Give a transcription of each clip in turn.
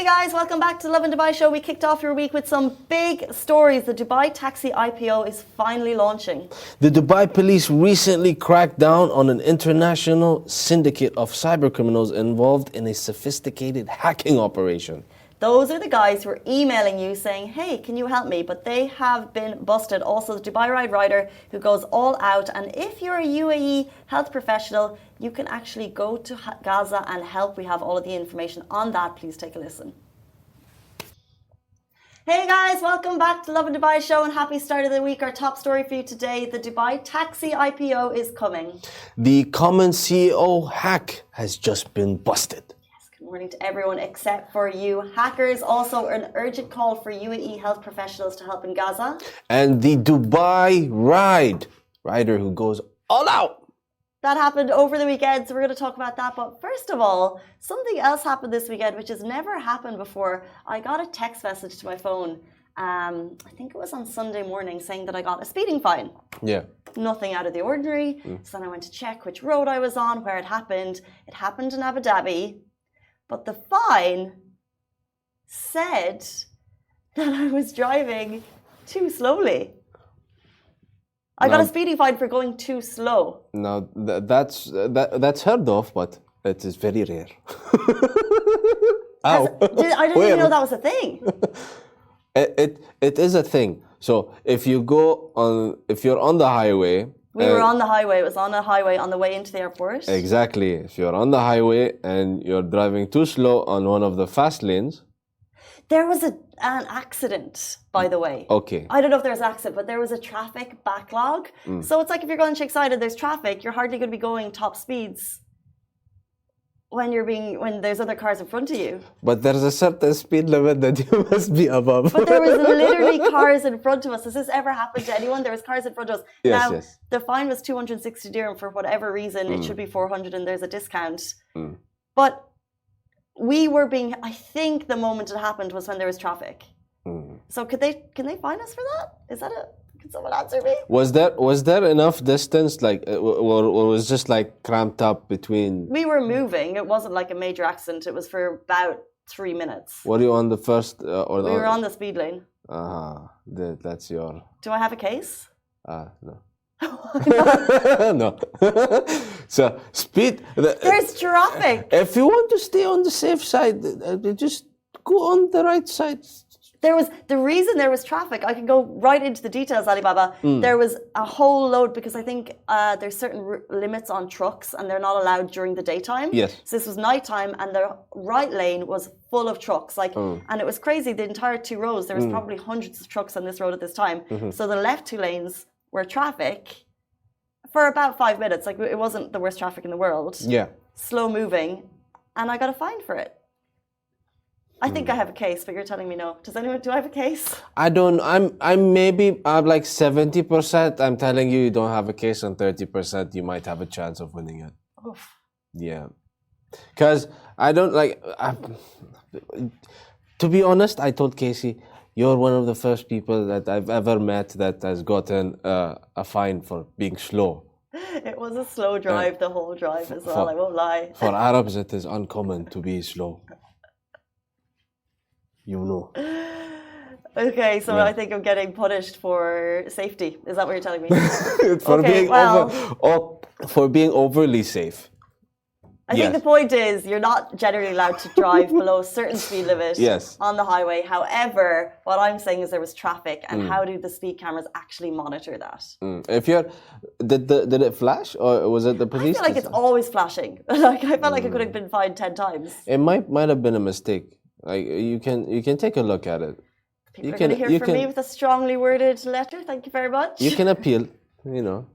Hey guys, welcome back to the Lovin Dubai show. We kicked off your week with some big stories. The Dubai taxi IPO is finally launching. The Dubai police recently cracked down on an international syndicate of cybercriminals involved in a sophisticated hacking operation. Those are the guys who are emailing you saying, hey, can you help me? But they have been busted. Also, the Dubai Ride rider who goes all out. And if you're a UAE health professional, you can actually go to Gaza and help. We have all of the information on that. Please take a listen. Hey guys, welcome back to Lovin Dubai show and happy start of the week. Our top story for you today, the Dubai taxi IPO is coming. The common CEO hack has just been busted. Good morning to everyone except for you. Hackers also an urgent call for UAE health professionals to help in Gaza. And the Dubai rider who goes all out. That happened over the weekend, so we're going to talk about that. But first of all, something else happened this weekend, which has never happened before. I got a text message to my phone, I think it was on Sunday morning, saying that I got a speeding fine. Yeah. Nothing out of the ordinary. So then I went to check which road I was on, where it happened. It happened in Abu Dhabi. But the fine said that I was driving too slowly. I got a speeding fine for going too slow. Now that's heard of, but it is very rare. I didn't even know that was a thing. It is a thing. So if you're on the highway. We were on the highway. It was on a highway on the way into the airport. Exactly. If you're on the highway and you're driving too slow on one of the fast lanes. There was an accident, by the way. Okay. I don't know if there was an accident, but there was a traffic backlog. So it's like if you're going Sheikh-Side and there's traffic, you're hardly going to be going top speeds when there's other cars in front of you. But there's a certain speed limit that you must be above. But there was literally cars in front of us. Has this ever happened to anyone? There was cars in front of us. Yes. The fine was 260 dirham for whatever reason. It should be 400 and there's a discount. But we were I think the moment it happened was when there was traffic. So can they fine us for that? Can someone answer me? Was there enough distance, like, or was just like cramped up between? We were moving. It wasn't like a major accident. It was for about 3 minutes. Were you on the first or the? We were on the speed lane. That's your. Do I have a case? No. No. So speed. There's traffic. If you want to stay on the safe side, just go on the right side. The reason there was traffic, I can go right into the details, Alibaba. There was a whole load because I think there's certain limits on trucks and they're not allowed during the daytime. Yes. So this was nighttime and the right lane was full of trucks. And it was crazy. The entire 2 rows, there was probably hundreds of trucks on this road at this time. So the left 2 lanes were traffic for about 5 minutes. Like it wasn't the worst traffic in the world. Yeah. Slow moving. And I got a fine for it. I think I have a case, but you're telling me no. Do I have a case? I don't. I'm like 70%. I'm telling you don't have a case, and 30% you might have a chance of winning it. Oof. Yeah, because I don't like. To be honest, I told Casey, you're one of the first people that I've ever met that has gotten a fine for being slow. It was a slow drive, the whole drive as well. I won't lie. For Arabs, it is uncommon to be slow. You know. Okay, so I think I'm getting punished for safety. Is that what you're telling me? For being overly safe. I think the point is you're not generally allowed to drive below a certain speed limit on the highway. However, what I'm saying is there was traffic, and how do the speed cameras actually monitor that? Did it flash, or was it the police? I feel like it's always flashing. I felt like it could have been fined 10 times. It might have been a mistake. Like you can take a look at it. People are going to hear from me with a strongly worded letter. Thank you very much. You can appeal, you know.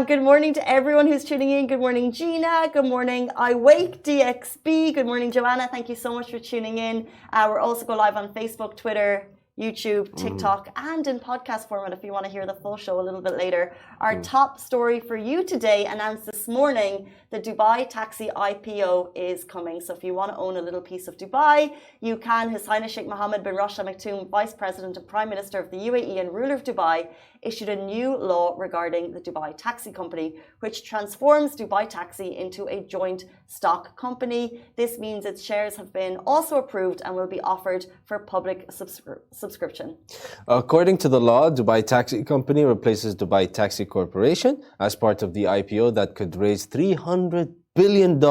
Good morning to everyone who's tuning in. Good morning, Gina. Good morning, I Wake DXB. Good morning, Joanna. Thank you so much for tuning in. We're also go live on Facebook, Twitter, YouTube, TikTok, and in podcast format if you want to hear the full show a little bit later. Our top story for you today, announced this morning, the Dubai Taxi IPO is coming. So if you want to own a little piece of Dubai, you can. His Highness Sheikh Mohammed bin Rashid Al Maktoum, Vice President and Prime Minister of the UAE and ruler of Dubai, issued a new law regarding the Dubai Taxi Company, which transforms Dubai Taxi into a joint stock company. This means its shares have been also approved and will be offered for public subscription. According to the law, Dubai Taxi Company replaces Dubai Taxi Corporation as part of the IPO that could raise $300 billion,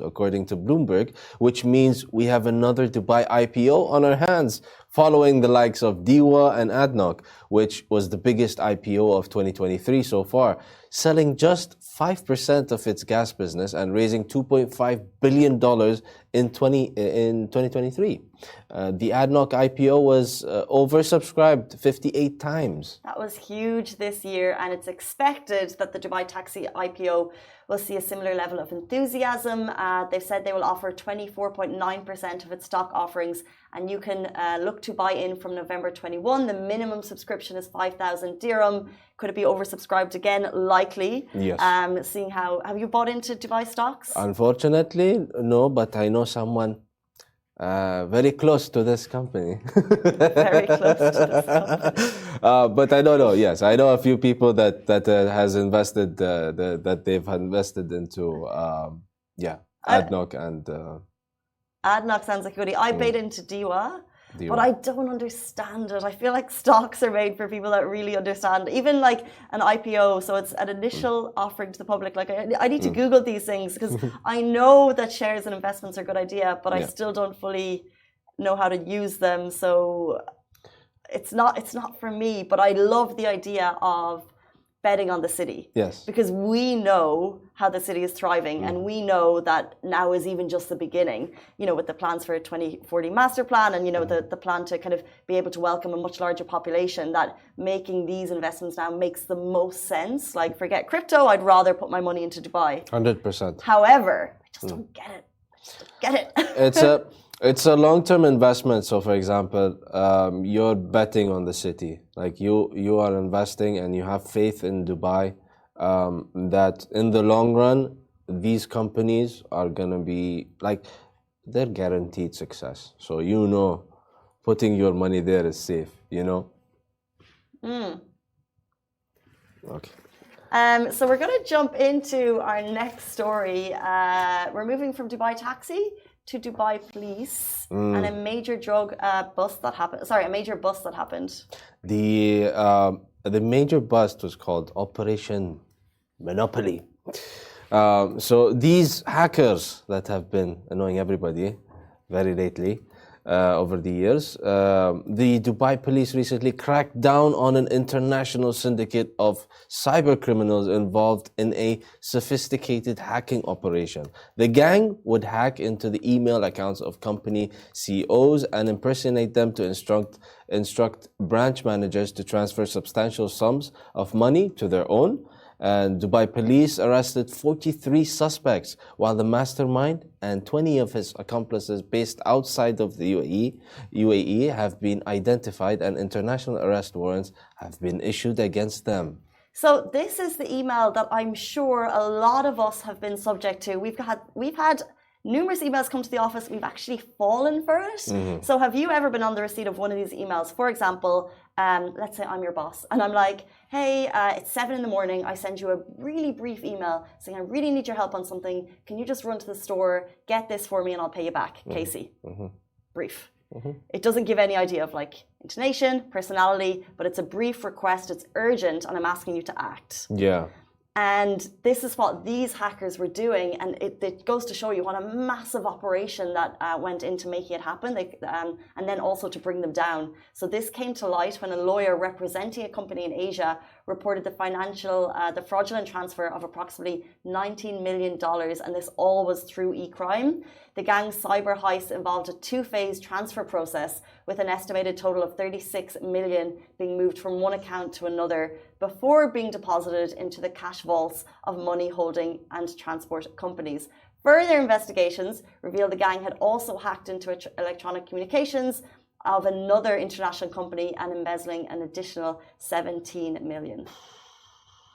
according to Bloomberg, which means we have another Dubai IPO on our hands, following the likes of DEWA and ADNOC, which was the biggest IPO of 2023 so far, selling just 5% of its gas business and raising $2.5 billion in 2023. The ADNOC IPO was oversubscribed 58 times. That was huge this year, and it's expected that the Dubai Taxi IPO will see a similar level of enthusiasm. They've said they will offer 24.9% of its stock offerings, and you can look to buy in from November 21. The minimum subscription is 5,000 dirham. Could it be oversubscribed again? Likely. Yes. Seeing how, have you bought into Dubai stocks? Unfortunately, no, but I know someone very close to this company. Very close to this company. But I don't know. Yes, I know a few people that has invested that they've invested into ADNOC and ADNOC sounds like a goodie. I paid into DEWA, but I don't understand it. I feel like stocks are made for people that really understand. Even like an IPO, so it's an initial offering to the public. Like I need to Google these things because I know that shares and investments are a good idea, but I still don't fully know how to use them. So it's not for me. But I love the idea of betting on the city. Yes. Because we know how the city is thriving and we know that now is even just the beginning, you know, with the plans for a 2040 master plan and, you know, the plan to kind of be able to welcome a much larger population, that making these investments now makes the most sense. Like forget crypto, I'd rather put my money into Dubai. 100%. However, I just don't get it. I just don't get it. It's a long-term investment. So, for example, you're betting on the city. Like you are investing and you have faith in Dubai that in the long run, these companies are going to be like, they're guaranteed success. So, you know, putting your money there is safe, you know? Okay. So we're going to jump into our next story. We're moving from Dubai Taxi to Dubai Police and a major bust that happened. Sorry, a major bust that happened. The major bust was called Operation Monopoly. So these hackers that have been annoying everybody very lately over the years, the Dubai police recently cracked down on an international syndicate of cyber criminals involved in a sophisticated hacking operation. The gang would hack into the email accounts of company CEOs and impersonate them to instruct branch managers to transfer substantial sums of money to their own. And Dubai police arrested 43 suspects, while the mastermind and 20 of his accomplices based outside of the UAE have been identified, and international arrest warrants have been issued against them. So this is the email that I'm sure a lot of us have been subject to. We've had numerous emails come to the office. We've actually fallen for it. So have you ever been on the receipt of one of these emails? For example, let's say I'm your boss and I'm like, hey, it's 7 in the morning. I send you a really brief email saying I really need your help on something. Can you just run to the store, get this for me and I'll pay you back, Casey. Brief. It doesn't give any idea of like intonation, personality, but it's a brief request. It's urgent and I'm asking you to act. Yeah. And this is what these hackers were doing, and it goes to show you what a massive operation that went into making it happen, and then also to bring them down. So this came to light when a lawyer representing a company in Asia reported the fraudulent transfer of approximately $19 million, and this all was through e-crime. The gang's cyber heist involved a two-phase transfer process with an estimated total of 36 million being moved from one account to another before being deposited into the cash vaults of money holding and transport companies. Further investigations revealed the gang had also hacked into electronic communications of another international company and embezzling an additional 17 million.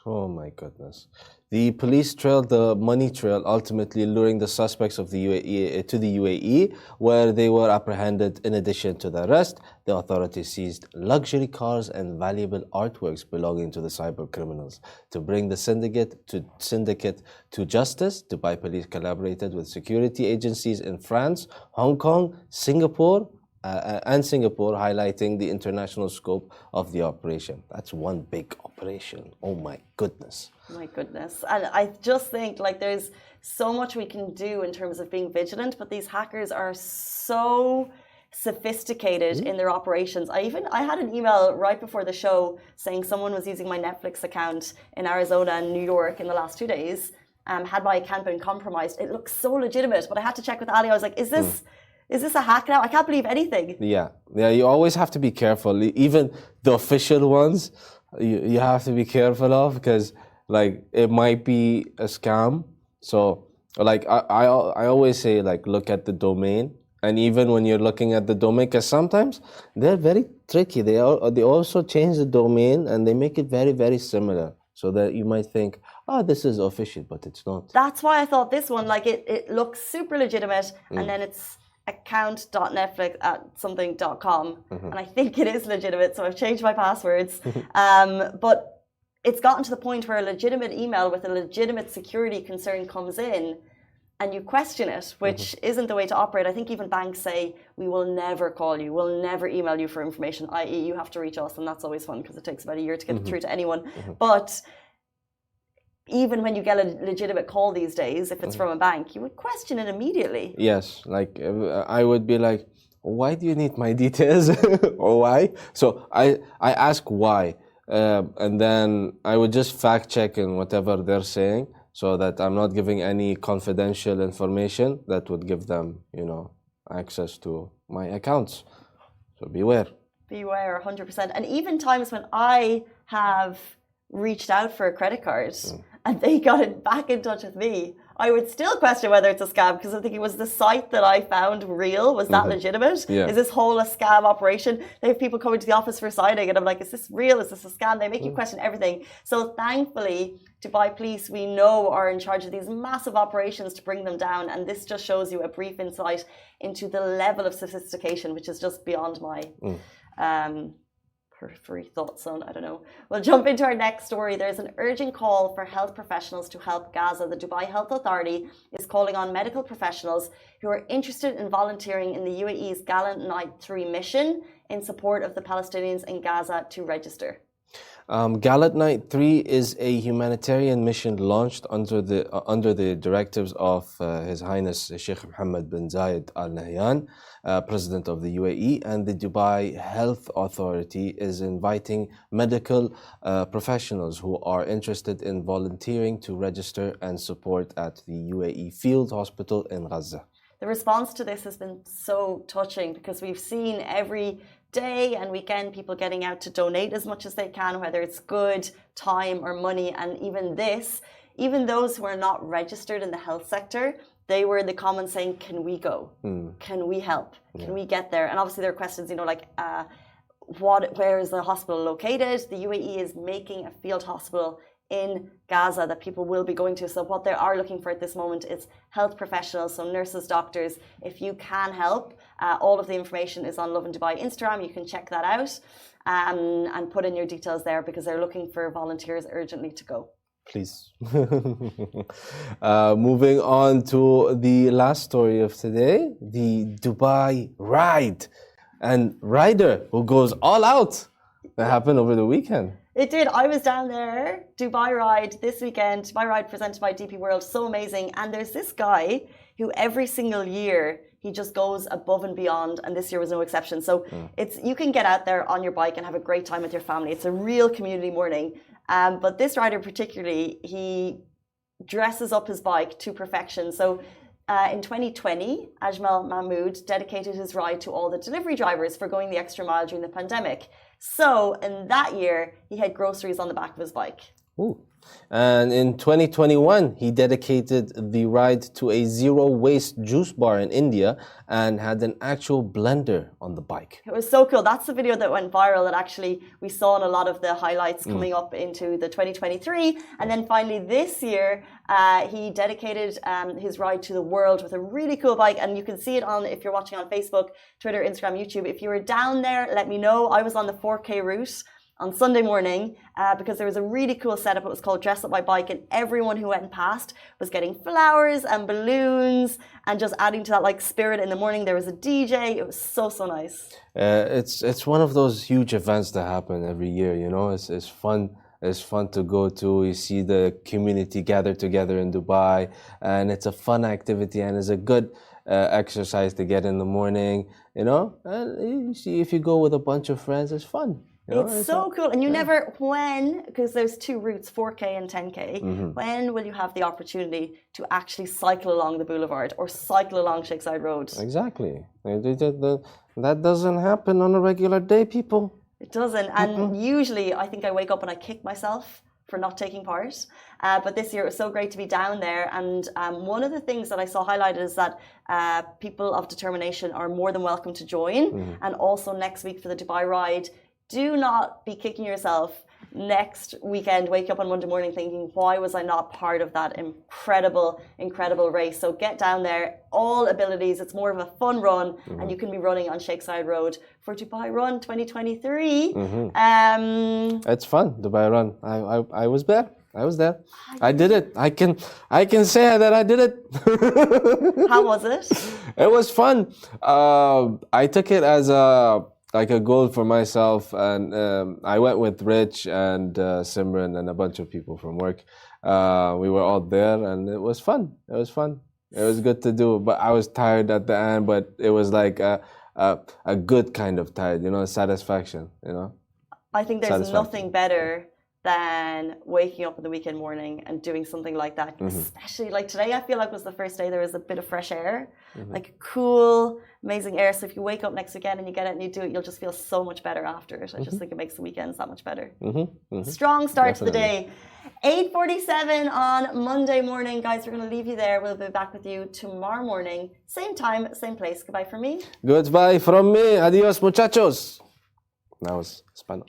Oh my goodness. The police trailed the money trail, ultimately luring the suspects of the UAE to the UAE, where they were apprehended. In addition to the arrest, the authorities seized luxury cars and valuable artworks belonging to the cyber criminals. To bring the syndicate to justice, Dubai police collaborated with security agencies in France, Hong Kong, Singapore, highlighting the international scope of the operation. That's one big operation. Oh my goodness. My goodness. And I just think like there's so much we can do in terms of being vigilant, but these hackers are so sophisticated in their operations. I had an email right before the show saying someone was using my Netflix account in Arizona and New York in the last 2 days. Had my account been compromised. It looks so legitimate, but I had to check with Ali. I was like, is this a hack now? I can't believe anything. Yeah, you always have to be careful. Even the official ones, you have to be careful of, because like it might be a scam. So like I always say, like, look at the domain. And even when you're looking at the domain, because sometimes they're very tricky. They also change the domain and they make it very, very similar. So that you might think, oh, this is official, but it's not. That's why I thought this one, like it looks super legitimate, and then it's account.netflix@something.com, and I think it is legitimate, so I've changed my passwords. But it's gotten to the point where a legitimate email with a legitimate security concern comes in, and you question it, which isn't the way to operate. I think even banks say, we will never call you, we'll never email you for information, i.e. you have to reach us, and that's always fun because it takes about a year to get through to anyone. But even when you get a legitimate call these days, if it's from a bank, you would question it immediately. Yes, like I would be like, why do you need my details? Or why? So I ask why, and then I would just fact check in whatever they're saying, so that I'm not giving any confidential information that would give them, access to my accounts. So beware. Beware, 100%. And even times when I have reached out for a credit card and they got back in touch with me, I would still question whether it's a scam, because I'm thinking, was the site that I found real? Was that legitimate? Yeah. Is this whole a scam operation? They have people coming to the office for signing, and I'm like, is this real? Is this a scam? They make you question everything. So thankfully, Dubai police, we know, are in charge of these massive operations to bring them down. And this just shows you a brief insight into the level of sophistication, which is just beyond my periphery thought zone. I don't know. We'll jump into our next story. There's an urgent call for health professionals to help Gaza. The Dubai Health Authority is calling on medical professionals who are interested in volunteering in the UAE's Gallant Night 3 mission in support of the Palestinians in Gaza to register. Gallant Night 3 is a humanitarian mission launched under the directives of His Highness Sheikh Mohammed bin Zayed Al Nahyan, President of the UAE, and the Dubai Health Authority is inviting medical professionals who are interested in volunteering to register and support at the UAE Field Hospital in Gaza. The response to this has been so touching, because we've seen every day and weekend people getting out to donate as much as they can, whether it's good time or money. And even those who are not registered in the health sector, they were in the comments saying, can we go? Can we help? Can we get there? And obviously there are questions, where is the hospital located? The UAE is making a field hospital in Gaza that people will be going to. So what they are looking for at this moment is health professionals, so nurses, doctors. If you can help, all of the information is on Lovin Dubai Instagram. You can check that out and put in your details there, because they're looking for volunteers urgently to go. Please. Moving on to the last story of today, the Dubai ride and rider who goes all out. That happened over the weekend. It did. I was down there, Dubai Ride this weekend. Dubai Ride presented by DP World, so amazing. And there's this guy who every single year, he just goes above and beyond, and this year was no exception. So you can get out there on your bike and have a great time with your family. It's a real community morning. But this rider particularly, he dresses up his bike to perfection. So in 2020, Ajmal Mahmood dedicated his ride to all the delivery drivers for going the extra mile during the pandemic. So in that year, he had groceries on the back of his bike. Ooh. And in 2021, he dedicated the ride to a zero-waste juice bar in India and had an actual blender on the bike. It was so cool. That's the video that went viral that actually we saw in a lot of the highlights coming up into the 2023. And then finally this year, he dedicated his ride to the world with a really cool bike. And you can see it on, if you're watching on Facebook, Twitter, Instagram, YouTube. If you were down there, let me know. I was on the 4K route on Sunday morning because there was a really cool setup. It was called Dress Up My Bike, and everyone who went past was getting flowers and balloons and just adding to that like spirit in the morning. There was a DJ. It was so nice. It's one of those huge events that happen every year, you know. It's fun. It's fun to go to. You see the community gather together in Dubai, and it's a fun activity, and it's a good exercise to get in the morning, you know. And you see, if you go with a bunch of friends, it's fun. You know, it's so cool. And you never, because there's two routes, 4K and 10K, when will you have the opportunity to actually cycle along the boulevard or cycle along Shakeside Road? Exactly. That doesn't happen on a regular day, people. It doesn't. And usually I think I wake up and I kick myself for not taking part. But this year it was so great to be down there. And one of the things that I saw highlighted is that people of determination are more than welcome to join. And also next week for the Dubai ride, do not be kicking yourself next weekend. Wake up on Monday morning thinking, why was I not part of that incredible race? So get down there, all abilities. It's more of a fun run, and you can be running on Shakeside Road for Dubai Run 2023. It's fun, Dubai Run. I was there. I did it. I can say that I did it. How was it? It was fun. I took it as a goal for myself, and I went with Rich and Simran and a bunch of people from work. We were all there, and it was fun. It was good to do, but I was tired at the end. But it was like a good kind of tired, you know, satisfaction. You know, I think there's nothing better than waking up in the weekend morning and doing something like that. Especially like today, I feel like was the first day there was a bit of fresh air, like cool, amazing air. So if you wake up next weekend and you get out and you do it, you'll just feel so much better after it. I just think it makes the weekends that much better. Strong start to the day. 8:47 on Monday morning. Guys, we're going to leave you there. We'll be back with you tomorrow morning. Same time, same place. Goodbye from me. Goodbye from me. Adios, muchachos. That was Spanish.